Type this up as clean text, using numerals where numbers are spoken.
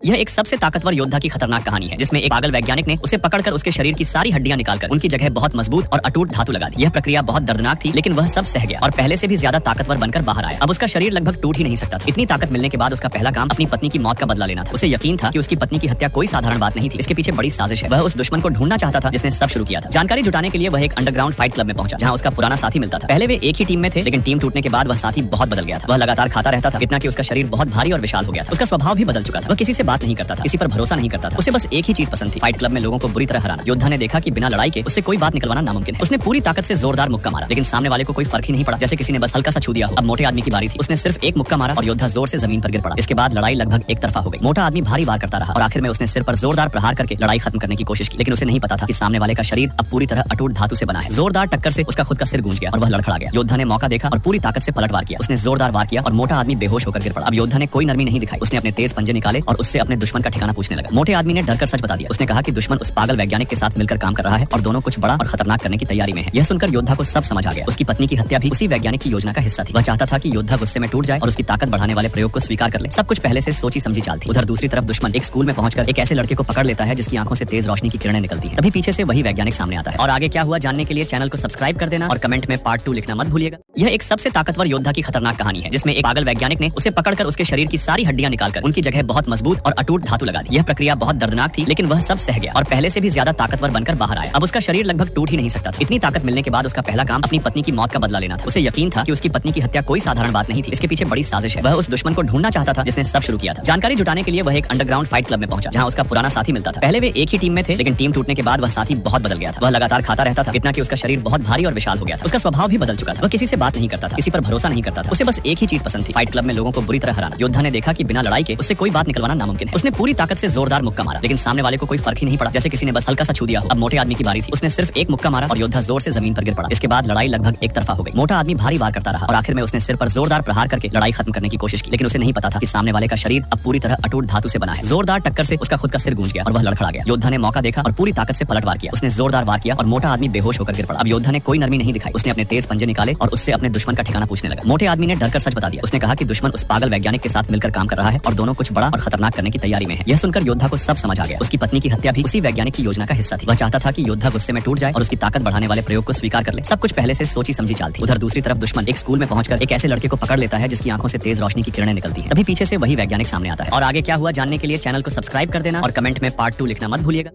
यह एक सबसे ताकतवर योद्धा की खतरनाक कहानी है, जिसमें एक पागल वैज्ञानिक ने उसे पकड़कर उसके शरीर की सारी हड्डियां निकालकर उनकी जगह बहुत मजबूत और अटूट धातु लगा दी। यह प्रक्रिया बहुत दर्दनाक थी, लेकिन वह सब सह गया और पहले से भी ज्यादा ताकतवर बनकर बाहर आया। अब उसका शरीर लगभग टूट ही नहीं सकता था। इतनी ताकत मिलने के बाद उसका पहला काम अपनी पत्नी की मौत का बदला लेना था। उसे यकीन था कि उसकी पत्नी की हत्या कोई साधारण बात नहीं थी, इसके पीछे बड़ी साजिश है। वह उस दुश्मन को ढूंढना चाहता था जिसने सब शुरू किया था। जानकारी जुटाने के लिए वह एक अंडरग्राउंड फाइट क्लब में पहुंचा, जहां उसका पुराना साथी मिलता था। पहले वे एक ही टीम में थे, लेकिन टीम टूटने के बाद वह साथी बहुत बदल गया था। वह लगातार खाता रहता था, इतना कि उसका शरीर बहुत भारी और विशाल हो गया था। उसका स्वभाव भी बदल चुका था। वह किसी से बात नहीं करता था, किसी पर भरोसा नहीं करता था। उसे बस एक ही चीज पसंद थी, फाइट क्लब में लोगों को बुरी तरह हराना। योद्धा ने देखा कि बिना लड़ाई के उससे कोई बात निकलवाना नामुमकिन है। उसने पूरी ताकत से जोरदार मुक्का मारा, लेकिन सामने वाले को कोई फर्क ही नहीं पड़ा, जैसे किसी ने बस हल्का सा छू दिया। अब मोटे आदमी की बारी थी। उसने सिर्फ एक मुक्का मारा और योद्धा जोर से जमीन पर गिर पड़ा। इसके बाद लड़ाई लगभग एक तरफा हो गई। मोटा आदमी भारी वार करता रहा और आखिर में उसने सिर पर जोरदार प्रहार करके लड़ाई खत्म करने की कोशिश की, लेकिन उसे नहीं पता था कि सामने वाले का शरीर अब पूरी तरह अटूट धातु से बना है। जोरदार टक्कर से उसका खुद का सिर गूंज गया और वह लड़खड़ा गया। योद्धा ने मौका देखा और पूरी ताकत से पलटवार किया। उसने जोरदार वार किया और मोटा आदमी बेहोश होकर गिर पड़ा। अब योद्धा ने कोई नरमी नहीं दिखाई। उसने अपने तेज पंजे निकाले और उससे अपने दुश्मन का ठिकाना पूछने लगा। मोटे आदमी ने डरकर सच बता दिया। उसने कहा कि दुश्मन उस पागल वैज्ञानिक के साथ मिलकर काम कर रहा है और दोनों कुछ बड़ा और खतरनाक करने की तैयारी में है। यह सुनकर योद्धा को सब समझ आ गया। उसकी पत्नी की हत्या भी उसी वैज्ञानिक की योजना का हिस्सा थी। वह चाहता था कि योद्धा गुस्से में टूट जाए और उसकी ताकत बढ़ाने वाले प्रयोग को स्वीकार कर ले। सब कुछ पहले से सोची समझी चाल थी। उधर दूसरी तरफ दुश्मन एक स्कूल में पहुंचकर एक ऐसे लड़के को पकड़ लेता है जिसकी आंखों से तेज रोशनी की किरणें निकलती हैं। तभी पीछे से वही वैज्ञानिक सामने आता है। और आगे क्या हुआ जानने के लिए चैनल को सब्सक्राइब कर देना और कमेंट में पार्ट 2 लिखना मत भूलिएगा। यह एक सबसे ताकतवर योद्धा की खतरनाक कहानी है, जिसमें एक पागल वैज्ञानिक ने उसे पकड़कर उसके शरीर की सारी हड्डियां निकालकर उनकी जगह बहुत मजबूत और अटूट धातु लगा दी। यह प्रक्रिया बहुत दर्दनाक थी, लेकिन वह सब सह गया और पहले से भी ज्यादा ताकतवर बनकर बाहर आया। अब उसका शरीर लगभग टूट ही नहीं सकता था। इतनी ताकत मिलने के बाद उसका पहला काम अपनी पत्नी की मौत का बदला लेना था। उसे यकीन था कि उसकी पत्नी की हत्या कोई साधारण बात नहीं थी, इसके पीछे बड़ी साजिश है। वह उस दुश्मन को ढूंढना चाहता था जिसने सब शुरू किया था। जानकारी जुटाने के लिए वह एक अंडरग्राउंड फाइट क्लब में पहुंचा, जहां उसका पुराना साथी मिलता था। पहले वे एक ही टीम में थे, लेकिन टीम टूटने के बाद वह साथी बहुत बदल गया था। वह लगातार खाता रहता था, इतना कि उसका शरीर बहुत भारी और विशाल हो गया था। उसका स्वभाव भी बदल चुका था। वह किसी से बात नहीं करता था, किसी पर भरोसा नहीं करता था। उसे बस एक ही चीज पसंद थी, फाइट क्लब में लोगों को बुरी तरह हराना। योद्धा ने देखा कि बिना लड़ाई के उससे कोई बात निकलवाना नामुमकिन है। उसने पूरी ताकत से जोरदार मुक्का मारा, लेकिन सामने वाले को कोई फर्क ही नहीं पड़ा, जैसे किसी ने बस हल्का सा छू दिया। अब मोटे आदमी की बारी थी। उसने सिर्फ एक मुक्का मारा और योद्धा जोर से जमीन पर गिर पड़ा। इसके बाद लड़ाई लगभग एक तरफा हो गई। मोटा आदमी भारी वार करता रहा और आखिर में उसने सिर पर जोरदार प्रहार करके लड़ाई खत्म करने की कोशिश की, लेकिन उसे नहीं पता था कि सामने वाले का शरीर अब पूरी तरह अटूट धातु से बना है। जोरदार टक्कर से उसका खुद का सिर गूंज गया और वह लड़खड़ा गया। योद्धा ने मौका देखा और पूरी ताकत से पलटवार किया। उसने जोरदार वार किया और मोटा आदमी बेहोश होकर गिर पड़ा। अब योद्धा ने कोई नरमी नहीं दिखाई। उसने अपने तेज पंजे निकाले और उससे अपने दुश्मन का ठिकाना पूछने लगा। मोटे आदमी ने डरकर सच बता दिया। उसने कहा कि दुश्मन उस पागल वैज्ञानिक के साथ मिलकर काम कर रहा है और दोनों कुछ बड़ा और खतरनाक करने की तैयारी में है। यह सुनकर योद्धा को सब समझ आ गया। उसकी पत्नी की हत्या भी उसी वैज्ञानिक की योजना का हिस्सा थी। वह चाहता था कि योद्धा गुस्से में टूट जाए और उसकी ताकत बढ़ाने वाले प्रयोग को स्वीकार कर ले। सब कुछ पहले से सोची समझी चाल थी। उधर दूसरी तरफ दुश्मन एक स्कूल में पहुंचकर एक ऐसे लड़के को पकड़ लेता है जिसकी आंखों से तेज रोशनी की किरणें निकलती हैं। तभी पीछे से वही वैज्ञानिक सामने आता है। और आगे क्या हुआ जानने के लिए चैनल को सब्सक्राइब कर देना और कमेंट में पार्ट 2 लिखना मत भूलिएगा।